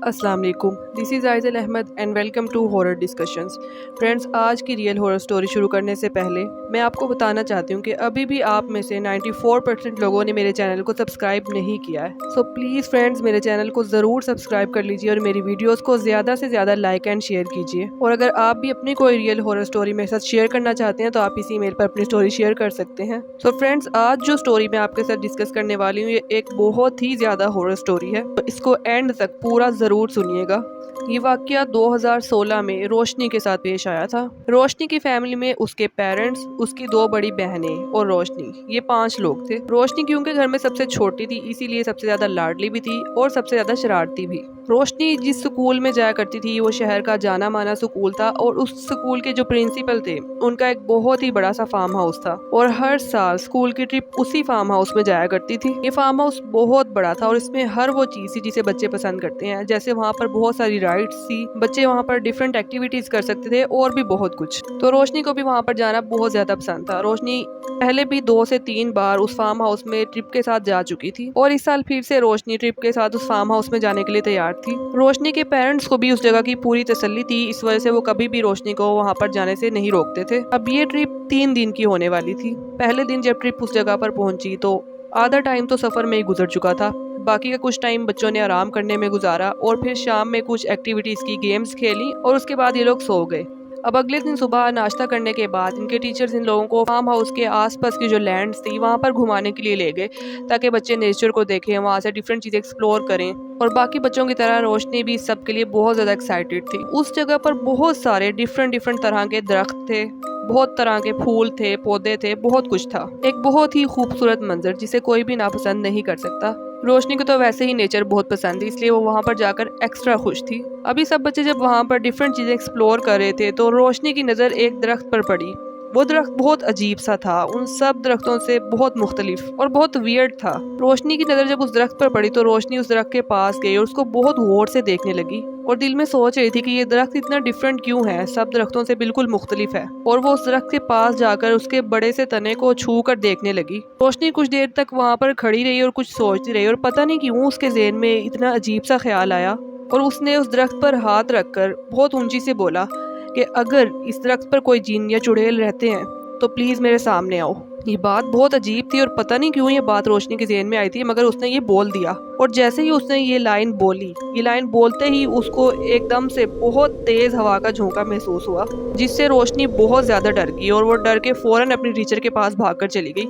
अस्सलाम वालेकुम, this is Aizal Ahmed and welcome to horror discussions. Friends, आज की रियल हॉरर स्टोरी शुरू करने से पहले मैं आपको बताना चाहती हूँ कि अभी भी आप में से 94% लोगों ने मेरे चैनल को सब्सक्राइब नहीं किया है। सो प्लीज़ फ्रेंड्स, मेरे चैनल को ज़रूर सब्सक्राइब कर लीजिए और मेरी वीडियोज़ को ज़्यादा से ज़्यादा लाइक एंड शेयर कीजिए। और अगर आप भी अपनी कोई रियल हॉरर स्टोरी मेरे साथ शेयर करना चाहते हैं तो आप इसी मेल पर अपनी स्टोरी शेयर कर सकते हैं। सो फ्रेंड्स, आज जो स्टोरी मैं आपके साथ डिस्कस करने वाली हूँ ये एक बहुत ही ज़्यादा हॉरर स्टोरी है, तो इसको एंड तक पूरा ज़रूर सुनिएगा। ये वाकया 2016 में रोशनी के साथ पेश आया था। रोशनी की फैमिली में उसके पेरेंट्स, उसकी 2 बड़ी बहनें और रोशनी, ये 5 लोग थे। रोशनी क्योंकि घर में सबसे छोटी थी इसीलिए सबसे ज्यादा लाडली भी थी और सबसे ज्यादा शरारती भी। रोशनी जिस स्कूल में जाया करती थी वो शहर का जाना माना स्कूल था और उस स्कूल के जो प्रिंसिपल थे उनका एक बहुत ही बड़ा सा फार्म हाउस था और हर साल स्कूल की ट्रिप उसी फार्म हाउस में जाया करती थी। ये फार्म हाउस बहुत बड़ा था और इसमें हर वो चीज थी जिसे बच्चे पसंद करते हैं, जैसे वहाँ पर बहुत सारी राइड्स थी, बच्चे वहाँ पर डिफरेंट एक्टिविटीज कर सकते थे और भी बहुत कुछ। तो रोशनी को भी वहाँ पर जाना बहुत ज्यादा पसंद था। रोशनी पहले भी 2 से 3 बार उस फार्म हाउस में ट्रिप के साथ जा चुकी थी और इस साल फिर से रोशनी ट्रिप के साथ उस फार्म हाउस में जाने के लिए तैयार थी। रोशनी के पेरेंट्स को भी उस जगह की पूरी तसल्ली थी, इस वजह से वो कभी भी रोशनी को वहाँ पर जाने से नहीं रोकते थे। अब ये ट्रिप 3 दिन की होने वाली थी। पहले दिन जब ट्रिप उस जगह पर पहुंची तो आधा टाइम तो सफर में ही गुजर चुका था। बाकी का कुछ टाइम बच्चों ने आराम करने में गुजारा और फिर शाम में कुछ एक्टिविटीज की, गेम्स खेली और उसके बाद ये लोग सो गए। अब अगले दिन सुबह नाश्ता करने के बाद इनके टीचर्स इन लोगों को फार्म हाउस के आसपास की जो लैंड्स थी वहाँ पर घुमाने के लिए ले गए ताकि बच्चे नेचर को देखें, वहाँ से डिफरेंट चीजें एक्सप्लोर करें। और बाकी बच्चों की तरह रोशनी भी इस सब के लिए बहुत ज्यादा एक्साइटेड थी। उस जगह पर बहुत सारे डिफरेंट तरह के दरख्त थे, बहुत तरह के फूल थे, पौधे थे, बहुत कुछ था। एक बहुत ही खूबसूरत मंजर जिसे कोई भी नापसंद नहीं कर सकता। रोशनी को तो वैसे ही नेचर बहुत पसंद थी इसलिए वो वहाँ पर जाकर एक्स्ट्रा खुश थी। अभी सब बच्चे जब वहाँ पर डिफरेंट चीजें एक्सप्लोर कर रहे थे तो रोशनी की नज़र एक दरख्त पर पड़ी। वो दरख्त बहुत अजीब सा था, उन सब दरख्तों से बहुत मुख्तलिफ और बहुत वियर्ड था। रोशनी की नज़र जब उस दरख्त पर पड़ी तो रोशनी उस दरख्त के पास गई और उसको बहुत गौर से देखने लगी और दिल में सोच रही थी कि ये दरख्त इतना डिफरेंट क्यों है, सब दरख्तों से बिल्कुल मुख्तलिफ है। और वो उस दरख्त के पास जाकर उसके बड़े से तने को छू कर देखने लगी। रोशनी कुछ देर तक वहाँ पर खड़ी रही और कुछ सोचती रही और पता नहीं क्यों उसके ज़हन में इतना अजीब सा ख्याल आया और उसने उस दरख्त पर हाथ रखकर बहुत ऊंची से बोला कि अगर इस दरख्त पर कोई जिन या चुड़ैल रहते हैं तो प्लीज मेरे सामने आओ। ये बात बहुत अजीब थी और पता नहीं क्यों ये बात रोशनी के ज़हन में आई थी, मगर उसने ये बोल दिया। और जैसे ही उसने ये लाइन बोली, ये लाइन बोलते ही उसको एकदम से बहुत तेज हवा का झोंका महसूस हुआ जिससे रोशनी बहुत ज्यादा डर गई और वो डर के फौरन अपनी टीचर के पास भागकर चली गई।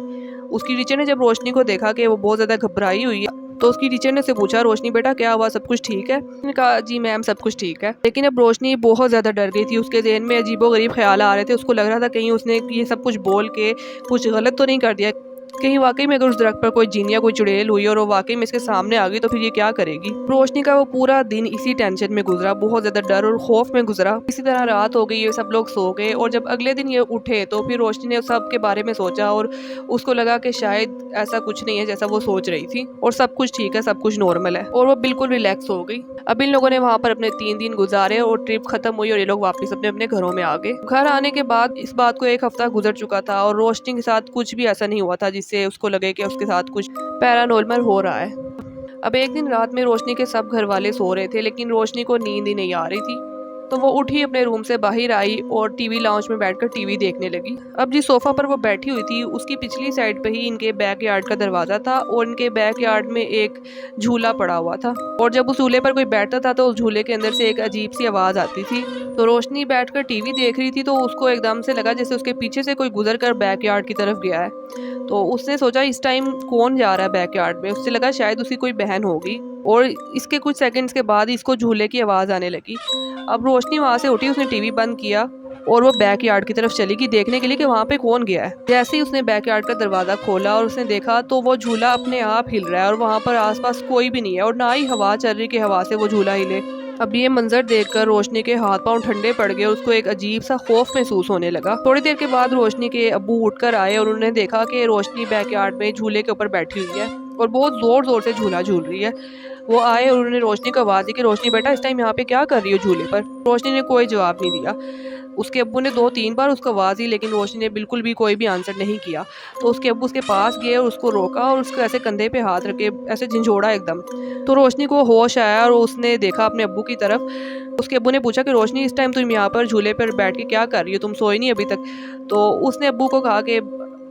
उसकी टीचर ने जब रोशनी को देखा कि वो बहुत ज्यादा घबराई हुई है तो उसकी टीचर ने उसे पूछा, रोशनी बेटा क्या हुआ, सब कुछ ठीक है? उसने कहा जी मैम सब कुछ ठीक है। लेकिन अब रोशनी बहुत ज्यादा डर गई थी, उसके ज़हन में अजीबोगरीब ख्याल आ रहे थे। उसको लग रहा था कहीं उसने ये सब कुछ बोल के कुछ गलत तो नहीं कर दिया, कहीं वाकई में अगर उस दरख्त पर कोई जिन या कोई चुड़ैल हुई और वो वाकई में इसके सामने आ गई तो फिर ये क्या करेगी। रोशनी का वो पूरा दिन इसी टेंशन में गुजरा, बहुत ज्यादा डर और खौफ में गुजरा। इसी तरह रात हो गई, ये सब लोग सो गए और जब अगले दिन ये उठे तो फिर रोशनी ने सब के बारे में सोचा और उसको लगा कि शायद ऐसा कुछ नहीं है जैसा वो सोच रही थी और सब कुछ ठीक है, सब कुछ नॉर्मल है और वो बिल्कुल रिलैक्स हो गई। अब इन लोगों ने वहाँ पर अपने 3 दिन गुजारे और ट्रिप खत्म हुई और ये लोग वापस अपने अपने घरों में आ गए। घर आने के बाद इस बात को 1 हफ्ता गुजर चुका था और रोशनी के साथ कुछ भी ऐसा नहीं हुआ था जिससे उसको लगे कि उसके साथ कुछ पैरानॉर्मल हो रहा है। अब एक दिन रात में रोशनी के सब घर वाले सो रहे थे लेकिन रोशनी को नींद ही नहीं आ रही थी, तो वो उठी, अपने रूम से बाहर आई और टीवी लाउंज में बैठकर टीवी देखने लगी। अब जिस सोफा पर वो बैठी हुई थी उसकी पिछली साइड पे ही इनके बैक यार्ड का दरवाजा था और इनके बैक यार्ड में एक झूला पड़ा हुआ था और जब उस झूले पर कोई बैठता था तो उस झूले के अंदर से एक अजीब सी आवाज आती थी। तो रोशनी बैठकर टीवी देख रही थी तो उसको एकदम से लगा जैसे उसके पीछे से कोई गुजर कर बैक यार्ड की तरफ गया है। तो उसने सोचा इस टाइम कौन जा रहा है बैक यार्ड में, उससे लगा शायद उसकी कोई बहन होगी और इसके कुछ सेकंड्स के बाद इसको झूले की आवाज़ आने लगी। अब रोशनी वहाँ से उठी, उसने टीवी बंद किया और वो बैक यार्ड की तरफ चली गई देखने के लिए कि वहाँ पे कौन गया है। जैसे ही उसने बैक यार्ड का दरवाज़ा खोला और उसने देखा तो वो झूला अपने आप हिल रहा है और वहाँ पर आसपास कोई भी नहीं है और ना ही हवा चल रही कि हवा से वो झूला हिले। अब ये मंजर देखकर रोशनी के हाथ पांव ठंडे पड़ गए और उसको एक अजीब सा खौफ महसूस होने लगा। थोड़ी देर के बाद रोशनी के अब्बू उठकर आए और उन्होंने देखा कि रोशनी बैकयार्ड में झूले के ऊपर बैठी हुई है और बहुत जोर जोर से झूला झूल रही है। वो आए और उन्होंने रोशनी को आवाज़ दी कि रोशनी बेटा इस टाइम यहाँ पे क्या कर रही हो झूले पर। रोशनी ने कोई जवाब नहीं दिया। उसके अब्बू ने 2-3 बार उसको आवाज़ दी लेकिन रोशनी ने बिल्कुल भी कोई भी आंसर नहीं किया। तो उसके अब्बू उसके पास गए और उसको रोका और उसको ऐसे कंधे पे हाथ रख के ऐसे झंझोड़ा एकदम। तो रोशनी को होश आया और उसने देखा अपने अब्बू की तरफ। उसके अब्बू ने पूछा कि रोशनी इस टाइम तुम यहाँ पर झूले पर बैठ के क्या कर रही हो, तुम सोई नहीं अभी तक। तो उसने अब्बू को कहा कि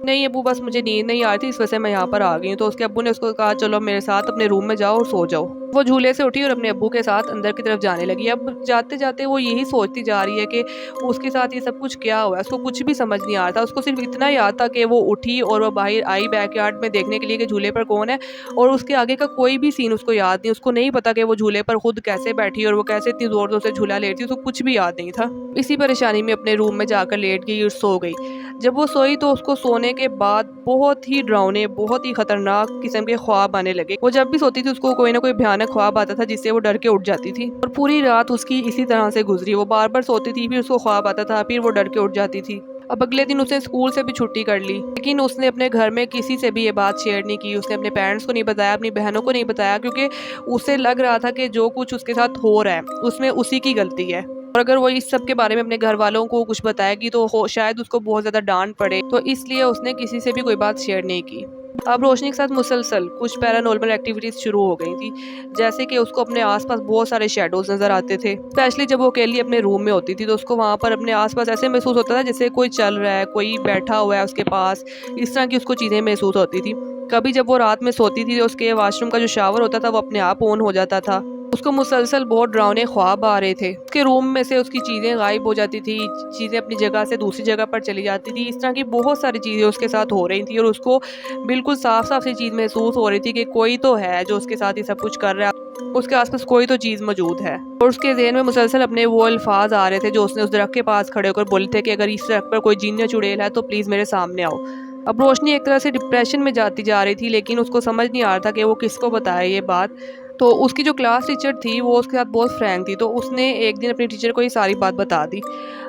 नहीं अब्बू बस मुझे नींद नहीं आ रही थी इस वजह से मैं यहाँ पर आ गई हूँ। तो उसके अब्बू ने उसको कहा चलो मेरे साथ अपने रूम में जाओ और सो जाओ। वो झूले से उठी और अपने अब्बू के साथ अंदर की तरफ जाने लगी। अब जाते जाते वो यही सोचती जा रही है कि उसके साथ ये सब कुछ क्या हुआ है। उसको कुछ भी समझ नहीं आ रहा था। उसको सिर्फ इतना याद था कि वो उठी और वो बाहर आई बैकयार्ड में देखने के लिए कि झूले पर कौन है, और उसके आगे का कोई भी सीन उसको याद नहीं। उसको नहीं पता कि वो झूले पर खुद कैसे बैठी और वो कैसे इतनी जोर जोर से झूला लेती, उसको कुछ भी याद नहीं था। इसी परेशानी में अपने रूम में जाकर लेट गई और सो गई। जब वो सोई तो उसको सोने के बाद बहुत ही डरावने, बहुत ही खतरनाक किस्म के ख्वाब आने लगे। वो जब भी सोती थी उसको कोई ना कोई भयानक ख्वाब आता था जिससे वो डर के उठ जाती थी, और पूरी रात उसकी इसी तरह से गुजरी। वो बार बार सोती थी, फिर उसको ख्वाब आता था, फिर वो डर के उठ जाती थी। अब अगले दिन उसने स्कूल से भी छुट्टी कर ली, लेकिन उसने अपने घर में किसी से भी ये बात शेयर नहीं की। उसने अपने पेरेंट्स को नहीं बताया, अपनी बहनों को नहीं बताया, क्योंकि उसे लग रहा था कि जो कुछ उसके साथ हो रहा है उसमें उसी की गलती है, और अगर वो इस सब के बारे में अपने घर वालों को कुछ बताएगी तो शायद उसको बहुत ज़्यादा डांट पड़े। तो इसलिए उसने किसी से भी कोई बात शेयर नहीं की। अब रोशनी के साथ मुसलसल कुछ पैरानॉर्मल एक्टिविटीज़ शुरू हो गई थी, जैसे कि उसको अपने आसपास बहुत सारे शेडोज नज़र आते थे। स्पेशली जब वो अकेली अपने रूम में होती थी तो उसको वहाँ पर अपने आसपास ऐसे महसूस होता था जैसे कोई चल रहा है, कोई बैठा हुआ है उसके पास। इस तरह की उसको चीज़ें महसूस होती थी। कभी जब वो रात में सोती थी तो उसके वॉशरूम का जो शावर होता था वो अपने आप ऑन हो जाता था। उसको मुसलसल बहुत डरावने ख्वाब आ रहे थे। उसके रूम में से उसकी चीज़ें गायब हो जाती थी, चीज़ें अपनी जगह से दूसरी जगह पर चली जाती थी। इस तरह की बहुत सारी चीज़ें उसके साथ हो रही थी, और उसको बिल्कुल साफ साफ सी चीज़ महसूस हो रही थी कि कोई तो है जो उसके साथ ये सब कुछ कर रहा है, उसके आसपास कोई तो चीज़ मौजूद है। और उसके ज़हन में मुसलसल अपने वो अल्फाज आ रहे थे जो उसने उस दरख्त के पास खड़े होकर बोले थे कि अगर इस दरख्त पर कोई जिन या चुड़ैल है तो प्लीज़ मेरे सामने आओ। अब रोशनी एक तरह से डिप्रेशन में जाती जा रही थी, लेकिन उसको समझ नहीं आ रहा था कि वो किसको बताए ये बात। तो उसकी जो क्लास टीचर थी वो उसके साथ बहुत फ्रैंक थी, तो उसने एक दिन अपनी टीचर को ये सारी बात बता दी।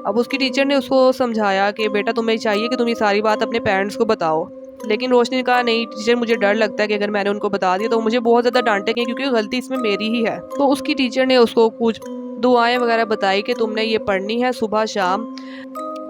अब उसकी टीचर ने उसको समझाया कि बेटा तुम्हें चाहिए कि तुम ये सारी बात अपने पेरेंट्स को बताओ। लेकिन रोशनी ने कहा नहीं टीचर, मुझे डर लगता है कि अगर मैंने उनको बता दिया तो मुझे बहुत ज़्यादा डांटेंगे, क्योंकि गलती इसमें मेरी ही है। तो उसकी टीचर ने उसको कुछ दुआएं वगैरह बताई कि तुमने ये पढ़नी है सुबह शाम,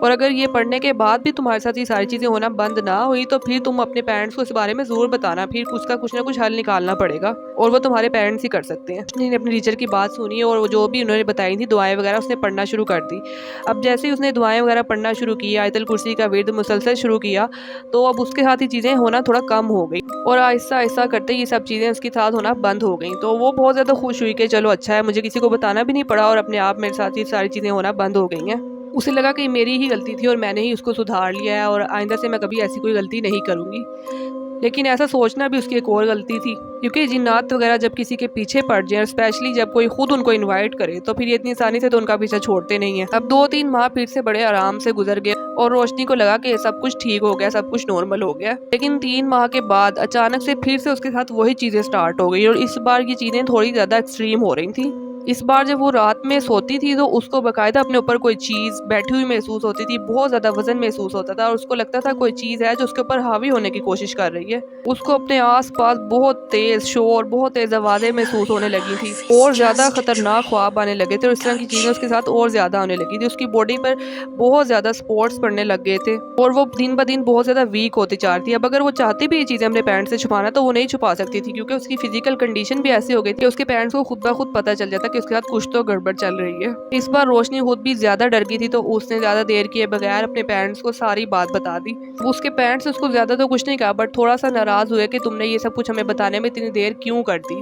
और अगर ये पढ़ने के बाद भी तुम्हारे साथ ये सारी चीज़ें होना बंद ना हुई तो फिर तुम अपने पेरेंट्स को इस बारे में ज़रूर बताना, फिर उसका कुछ ना कुछ हल निकालना पड़ेगा, और वो तुम्हारे पेरेंट्स ही कर सकते हैं। उसने अपनी टीचर की बात सुनी और जो भी उन्होंने बताई थी दुआएं वगैरह उसने पढ़ना शुरू कर दी। अब जैसे ही उसने दुआएं वगैरह पढ़ना शुरू किया, आयतल कुर्सी का विर्द मुसलसल शुरू किया, तो अब उसके साथ ये चीज़ें होना थोड़ा कम हो गई, और आहिस्ता आहिस्ता करते ये सब चीज़ें उसके साथ होना बंद हो गई। तो वो बहुत ज़्यादा खुश हुई कि चलो अच्छा है, मुझे किसी को बताना भी नहीं पड़ा और अपने आप मेरे साथ ये सारी चीज़ें होना बंद हो गई हैं। उसे लगा कि मेरी ही गलती थी और मैंने ही उसको सुधार लिया है, और आइंदा से मैं कभी ऐसी कोई गलती नहीं करूँगी। लेकिन ऐसा सोचना भी उसकी एक और गलती थी, क्योंकि जिन्नात वगैरह जब किसी के पीछे पड़ जाए, स्पेशली जब कोई खुद उनको इनवाइट करे, तो फिर ये इतनी आसानी से तो उनका पीछा छोड़ते नहीं है। अब 2-3 माह फिर से बड़े आराम से गुजर गए और रोशनी को लगा कि सब कुछ ठीक हो गया, सब कुछ नॉर्मल हो गया। लेकिन 3 माह के बाद अचानक से फिर से उसके साथ वही चीज़ें स्टार्ट हो गई, और इस बार ये चीज़ें थोड़ी ज़्यादा एक्सट्रीम हो रही थी। इस बार जब वो रात में सोती थी तो उसको बाकायदा अपने ऊपर कोई चीज़ बैठी हुई महसूस होती थी, बहुत ज़्यादा वजन महसूस होता था, और उसको लगता था कोई चीज़ है जो उसके ऊपर हावी होने की कोशिश कर रही है। उसको अपने आसपास बहुत तेज़ शोर, बहुत तेज़ आवाज़ें महसूस होने लगी थी, और ज़्यादा खतरनाक ख्वाब आने लगे थे, और इस तरह की चीज़ें उसके साथ और ज़्यादा आने लगी थी। उसकी बॉडी पर बहुत ज़्यादा स्पॉट्स पड़ने लग गए थे, और वो दिन ब दिन बहुत ज़्यादा वीक होती जा रही थी। अब अगर वो चाहती भी ये चीज़ें अपने पेरेंट्स से छुपाना तो वो नहीं छुपा सकती थी, क्योंकि उसकी फिजिकल कंडीशन भी ऐसी हो गई थी कि उसके पेरेंट्स को खुद ब खुद पता चल जाता कि उसके साथ कुछ तो गड़बड़ चल रही है। इस बार रोशनी खुद भी ज्यादा डर गई थी, तो उसने ज्यादा देर किए बगैर अपने पेरेंट्स को सारी बात बता दी। उसके पेरेंट्स उसको ज्यादा तो कुछ नहीं कहा, बट थोड़ा सा नाराज हुए कि तुमने ये सब कुछ हमें बताने में इतनी देर क्यों कर दी।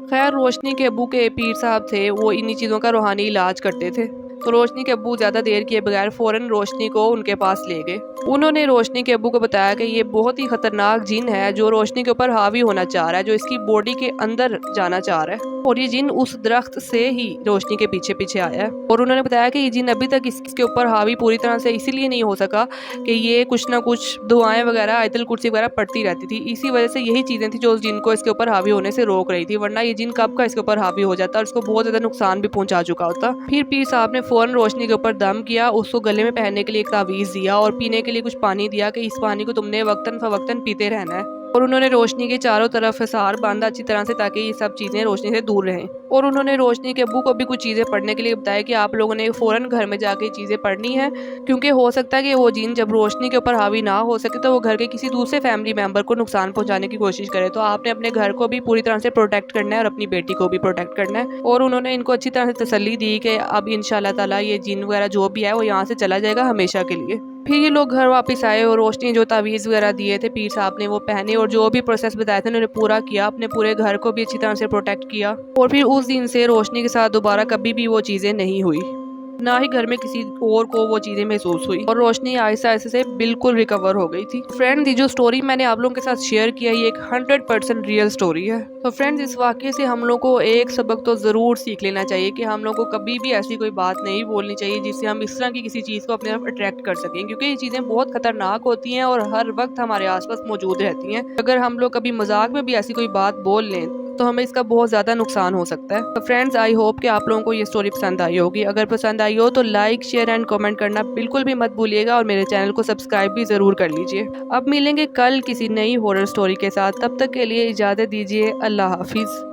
खैर रोशनी के अब्बू के पीर साहब थे, वो इन्हीं चीज़ों का रूहानी इलाज करते थे, तो रोशनी के अब्बू ज़्यादा देर किए बगैर फ़ौरन रोशनी को उनके पास ले गए। उन्होंने रोशनी के अब्बू को बताया कि ये बहुत ही खतरनाक जिन है जो रोशनी के ऊपर हावी होना चाह रहा है, जो इसकी बॉडी के अंदर जाना चाह रहा है, और ये जिन उस दरख्त से ही रोशनी के पीछे पीछे आया है। और उन्होंने बताया कि ये जिन अभी तक इसके ऊपर हावी पूरी तरह से इसीलिए नहीं हो सका कि ये कुछ ना कुछ दुआएं वगैरह आयतल कुर्सी वगैरह पढ़ती रहती थी। इसी वजह से यही चीज़ें थी जो उस जिन को इसके ऊपर हावी होने से रोक रही थी, वरना ये जिन कब का इसके ऊपर हावी हो जाता और इसको बहुत ज़्यादा नुकसान भी पहुंचा चुका होता। फिर पीर साहब ने फ़ौरन रोशनी के ऊपर दम किया, उसको गले में पहनने के लिए एक तावीज़ दिया और पीने के लिए कुछ पानी दिया कि इस पानी को तुमने वक्तन फ़वक्तन पीते रहना है। और उन्होंने रोशनी के चारों तरफ हिसार बांधा अच्छी तरह से ताकि ये सब चीज़ें रोशनी से दूर रहें। और उन्होंने रोशनी के अब्बू को भी कुछ चीज़ें पढ़ने के लिए बताया कि आप लोगों ने फ़ौरन घर में जाके चीज़ें पढ़नी है, क्योंकि हो सकता है कि वो जिन जब रोशनी के ऊपर हावी ना हो सके तो वो घर के किसी दूसरे फैमिली मेम्बर को नुकसान पहुंचाने की कोशिश करे। तो आपने अपने घर को भी पूरी तरह से प्रोटेक्ट करना है और अपनी बेटी को भी प्रोटेक्ट करना है। और उन्होंने इनको अच्छी तरह से तसल्ली दी कि अब इंशाल्लाह ताला ये जिन वगैरह जो भी है वो यहाँ से चला जाएगा हमेशा के लिए। फिर ये लोग घर वापस आए और रोशनी जो तावीज़ वगैरह दिए थे पीर साहब ने वो पहने और जो भी प्रोसेस बताया था उन्होंने पूरा किया, अपने पूरे घर को भी अच्छी तरह से प्रोटेक्ट किया। और फिर उस दिन से रोशनी के साथ दोबारा कभी भी वो चीज़ें नहीं हुई, ना ही घर में किसी और को वो चीज़ें महसूस हुई और रोशनी आहिस्ता आहिस्ता से बिल्कुल रिकवर हो गई थी। फ्रेंड्स, ये जो स्टोरी मैंने आप लोगों के साथ शेयर किया ये एक 100% रियल स्टोरी है। तो फ्रेंड्स, इस वाक़ये से हम लोग को एक सबक तो ज़रूर सीख लेना चाहिए कि हम लोग को कभी भी ऐसी कोई बात नहीं बोलनी चाहिए जिससे हम इस तरह की किसी चीज़ को अपने तरफ अट्रैक्ट कर सकें, क्योंकि ये चीज़ें बहुत खतरनाक होती हैं और हर वक्त हमारे आसपास मौजूद रहती हैं। अगर हम लोग कभी मजाक में भी ऐसी कोई बात बोल लें तो हमें इसका बहुत ज़्यादा नुकसान हो सकता है। तो फ्रेंड्स, आई होप कि आप लोगों को ये स्टोरी पसंद आई होगी। अगर पसंद आई हो तो लाइक, शेयर एंड कमेंट करना बिल्कुल भी मत भूलिएगा और मेरे चैनल को सब्सक्राइब भी ज़रूर कर लीजिए। अब मिलेंगे कल किसी नई हॉरर स्टोरी के साथ, तब तक के लिए इजाज़त दीजिए। अल्लाह हाफिज़।